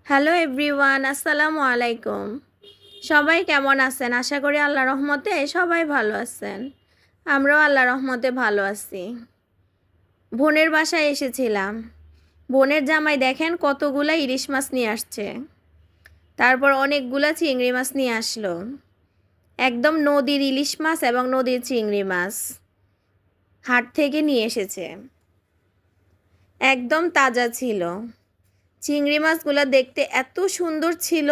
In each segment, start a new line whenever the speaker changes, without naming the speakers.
Hello everyone, আসসালামু আলাইকুম। সবাই কেমন আছেন? আশা করি আল্লাহর রহমতে সবাই ভালো আছেন। আমরাও আল্লাহর রহমতে ভালো আছি। বোনের বাসায় এসেছিলাম। বোনের জামাই দেখেন কতগুলা ইলিশ মাছ নিয়ে আসছে। তারপর অনেকগুলা চিংড়ি মাছ নিয়ে আসলো। একদম নদীর ইলিশ মাছ এবং নদীর চিংড়ি মাছ হাট থেকে নিয়ে এসেছে। একদম তাজা ছিল। চিংড়ি মাছগুলো দেখতে এত সুন্দর ছিল,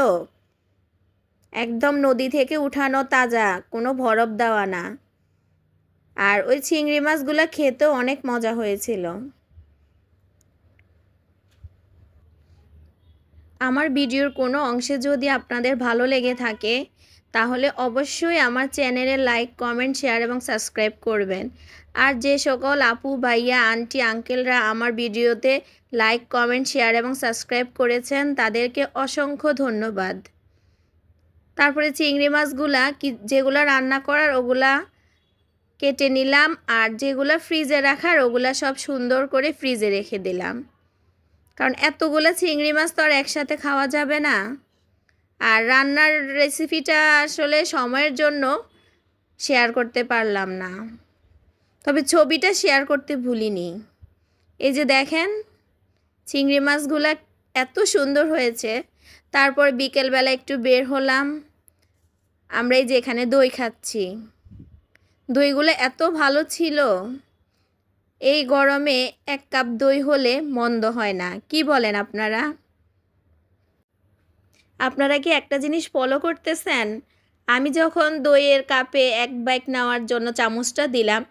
একদম নদী থেকে উঠানো তাজা, কোনো বরফ দেওয়া না। আর ওই চিংড়ি মাছগুলো খেতেও অনেক মজা হয়েছিল। আমার ভিডিওর কোনো অংশে যদি আপনাদের ভালো লেগে থাকে তাহলে অবশ্যই আমার চ্যানেলে লাইক, কমেন্ট, শেয়ার এবং সাবস্ক্রাইব করবেন। আর যে সকল আপু, ভাইয়া, আন্টি, আঙ্কেলরা আমার ভিডিওতে লাইক, কমেন্ট, শেয়ার এবং সাবস্ক্রাইব করেছেন তাদেরকে অসংখ্য ধন্যবাদ। তারপরে চিংড়ি মাছগুলা যেগুলা রান্না করার ওগুলা কেটে নিলাম, আর যেগুলা ফ্রিজে রাখার ওগুলা সব সুন্দর করে ফ্রিজে রেখে দিলাম, কারণ এতগুলো চিংড়ি মাছ তো আর একসাথে খাওয়া যাবে না। আর রান্নার রেসিপিটা আসলে সময়ের জন্য শেয়ার করতে পারলাম না, তবে ছবিটা শেয়ার করতে ভুলিনি। এই যে দেখেন চিংড়ি মাছগুলা এত সুন্দর হয়েছে। তারপর বিকেলবেলা একটু বের হলাম, আমরা এই যে এখানে দই খাচ্ছি। দইগুলো এত ভালো ছিল, এই গরমে 1 কাপ দই হলে মন্দ হয় না। কি বলেন আপনারা? আপনারা কি একটা জিনিস ফলো করতেছেন? আমি যখন দইয়ের কাপে 1 বাইট নেওয়ার জন্য চামচটা দিলাম,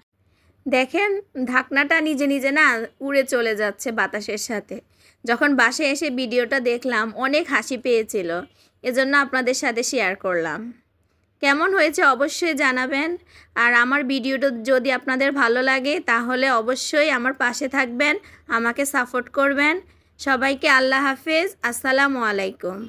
দেখেন ঢাকনাটা নিজে নিজে না উড়ে চলে যাচ্ছে বাতাসের সাথে। যখন বাসায় এসে ভিডিওটা দেখলাম অনেক হাসি পেয়েছিল, এজন্য আপনাদের সাথে শেয়ার করলাম। কেমন হয়েছে অবশ্যই জানাবেন। আর আমার ভিডিওটা যদি আপনাদের ভালো লাগে তাহলে অবশ্যই আমার পাশে থাকবেন, আমাকে সাপোর্ট করবেন। সবাইকে আল্লাহ হাফেজ, আসসালামু আলাইকুম।